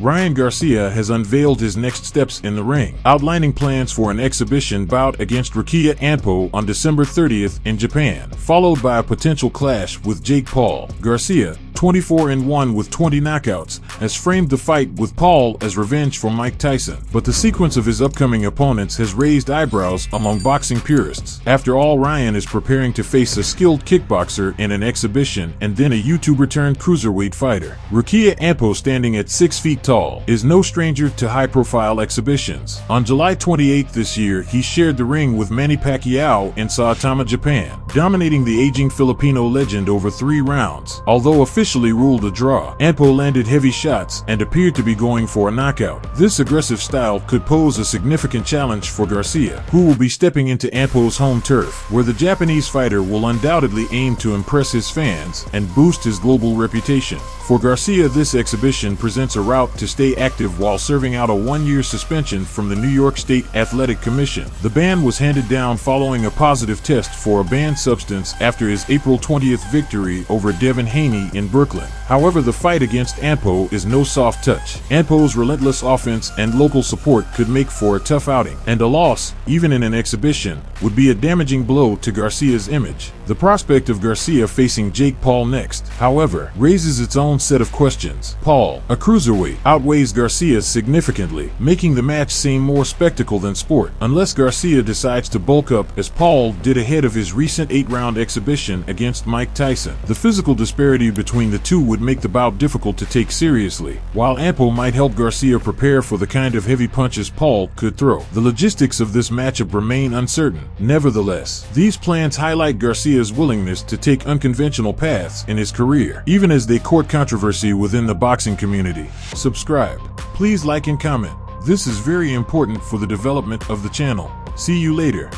Ryan Garcia has unveiled his next steps in the ring, outlining plans for an exhibition bout against Rukiya Anpo on December 30th in Japan, followed by a potential clash with Jake Paul. Garcia, 24-1 with 20 knockouts, has framed the fight with Paul as revenge for Mike Tyson, but the sequence of his upcoming opponents has raised eyebrows among boxing purists. After all, Ryan is preparing to face a skilled kickboxer in an exhibition and then a YouTuber-turned cruiserweight fighter. Rukiya Anpo, standing at 6 feet tall, is no stranger to high-profile exhibitions. On July 28 this year, he shared the ring with Manny Pacquiao in Saitama, Japan, dominating the aging Filipino legend over 3 rounds. Although officially ruled a draw, Anpo landed heavy shots and appeared to be going for a knockout. This aggressive style could pose a significant challenge for Garcia, who will be stepping into Anpo's home turf, where the Japanese fighter will undoubtedly aim to impress his fans and boost his global reputation. For Garcia, this exhibition presents a route to stay active while serving out a 1-year suspension from the New York State Athletic Commission. The ban was handed down following a positive test for a banned substance after his April 20th victory over Devin Haney in Brooklyn. However, the fight against Anpo is no soft touch. Anpo's relentless offense and local support could make for a tough outing, and a loss, even in an exhibition, would be a damaging blow to Garcia's image. The prospect of Garcia facing Jake Paul next, however, raises its own set of questions. Paul, a cruiserweight, outweighs Garcia significantly, making the match seem more spectacle than sport, unless Garcia decides to bulk up as Paul did ahead of his recent 8-round exhibition against Mike Tyson. The physical disparity between the two would make the bout difficult to take seriously, while Anpo might help Garcia prepare for the kind of heavy punches Paul could throw. The logistics of this matchup remain uncertain. Nevertheless, these plans highlight Garcia's willingness to take unconventional paths in his career, even as they court controversy within the boxing community. Subscribe. Please like and comment. This is very important for the development of the channel. See you later.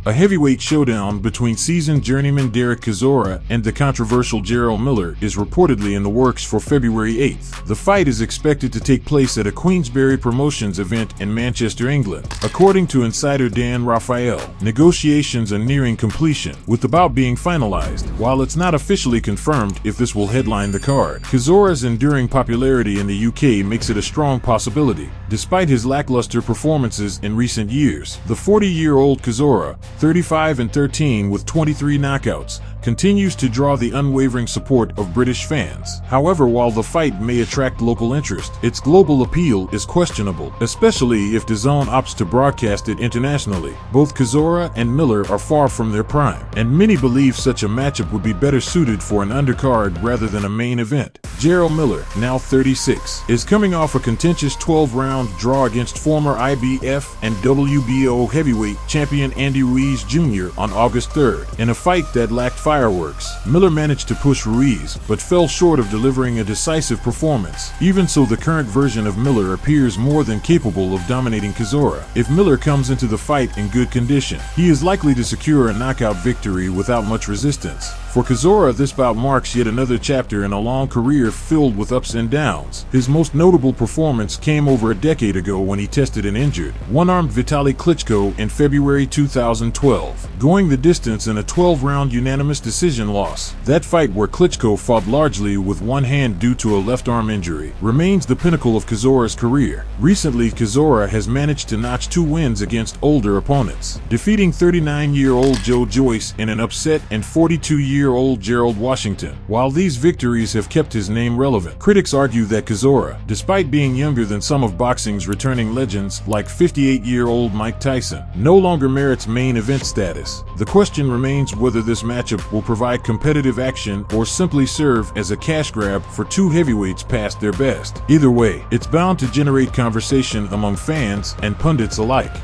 A heavyweight showdown between seasoned journeyman Chisora and the controversial Jarrell Miller is reportedly in the works for February 8th. The fight is expected to take place at a Queensberry Promotions event in Manchester, England. According to insider Dan Raphael, negotiations are nearing completion, with the bout being finalized, while it's not officially confirmed if this will headline the card. Chisora's enduring popularity in the UK makes it a strong possibility. Despite his lackluster performances in recent years, the 40-year-old Chisora, 35-13 with 23 knockouts, continues to draw the unwavering support of British fans. However, while the fight may attract local interest, its global appeal is questionable, especially if DAZN opts to broadcast it internationally. Both Chisora and Miller are far from their prime, and many believe such a matchup would be better suited for an undercard rather than a main event. Jarrell Miller, now 36, is coming off a contentious 12-round draw against former IBF and WBO heavyweight champion Andy Ruiz Jr. on August 3rd. In a fight that lacked fireworks, Miller managed to push Ruiz, but fell short of delivering a decisive performance. Even so, the current version of Miller appears more than capable of dominating Chisora. If Miller comes into the fight in good condition, he is likely to secure a knockout victory without much resistance. For Chisora, this bout marks yet another chapter in a long career filled with ups and downs. His most notable performance came over a decade ago when he tested an injured, one-armed Vitaly Klitschko in February 2012, going the distance in a 12-round unanimous decision loss. That fight, where Klitschko fought largely with one hand due to a left arm injury, remains the pinnacle of Chisora's career. Recently, Chisora has managed to notch 2 wins against older opponents, defeating 39-year-old Joe Joyce in an upset and 42-year-old Gerald Washington. While these victories have kept his name relevant, critics argue that Chisora, despite being younger than some of boxing's returning legends like 58-year-old Mike Tyson, no longer merits main event status. The question remains whether this matchup will provide competitive action or simply serve as a cash grab for 2 heavyweights past their best. Either way, it's bound to generate conversation among fans and pundits alike.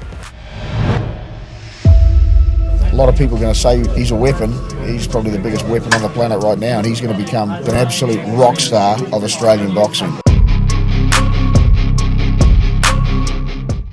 A lot of people are going to say he's a weapon. He's probably the biggest weapon on the planet right now, and he's going to become an absolute rock star of Australian boxing.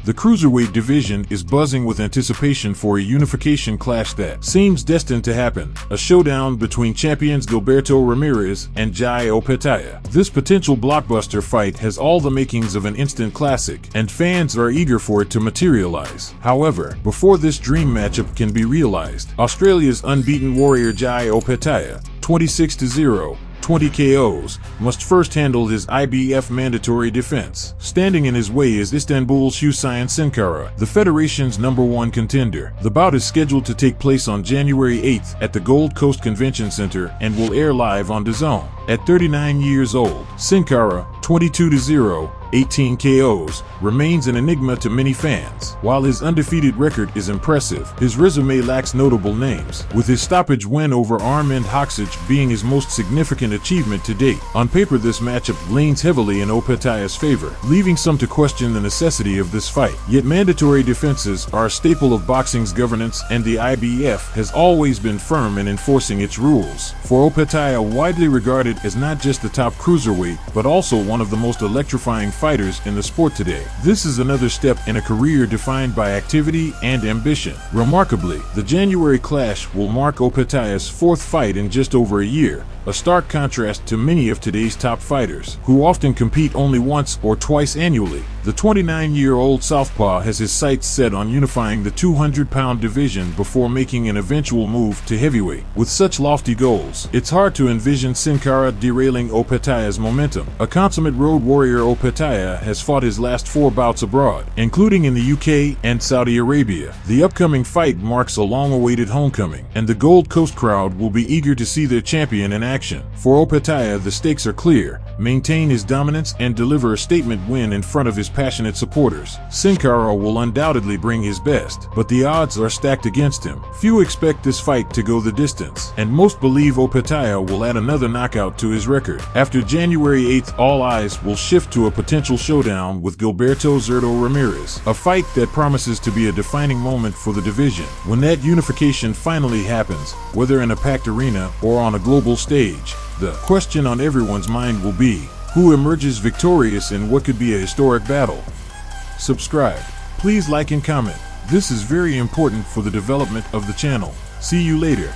The cruiserweight division is buzzing with anticipation for a unification clash that seems destined to happen, a showdown between champions Gilberto Ramirez and Jai Opetaia. This potential blockbuster fight has all the makings of an instant classic, and fans are eager for it to materialize. However, before this dream matchup can be realized, Australia's unbeaten warrior Jai Opetaia, 26-0, 20 KOs, must first handle his IBF mandatory defense. Standing in his way is Istanbul's Huseyin Cinkara, the federation's #1 contender. The bout is scheduled to take place on January 8th at the Gold Coast Convention Center and will air live on DAZN. At 39 years old, Cinkara, 22-0, 18 KOs, remains an enigma to many fans. While his undefeated record is impressive, his resume lacks notable names, with his stoppage win over Armand Hoxage being his most significant achievement to date. On paper, this matchup leans heavily in Opetaia's favor, leaving some to question the necessity of this fight. Yet mandatory defenses are a staple of boxing's governance, and the IBF has always been firm in enforcing its rules. For Opetaia, widely regarded as not just the top cruiserweight, but also one of the most electrifying fighters in the sport today. This is another step in a career defined by activity and ambition. Remarkably, the January clash will mark Opetaia's 4th fight in just over a year, a stark contrast to many of today's top fighters, who often compete only once or twice annually. The 29-year-old southpaw has his sights set on unifying the 200-pound division before making an eventual move to heavyweight. With such lofty goals, it's hard to envision Cinkara derailing Opetaia's momentum. A consummate road warrior, Opetaia has fought his last 4 bouts abroad, including in the UK and Saudi Arabia. The upcoming fight marks a long-awaited homecoming, and the Gold Coast crowd will be eager to see their champion in action. For Opetaia, the stakes are clear: maintain his dominance and deliver a statement win in front of his passionate supporters. Cinkara will undoubtedly bring his best, but the odds are stacked against him. Few expect this fight to go the distance, and most believe Opetaia will add another knockout to his record. After January 8th, all eyes will shift to a potential showdown with Gilberto Zurdo Ramirez, a fight that promises to be a defining moment for the division. When that unification finally happens, whether in a packed arena or on a global stage, the question on everyone's mind will be, who emerges victorious in what could be a historic battle? Subscribe. Please like and comment. This is very important for the development of the channel. See you later.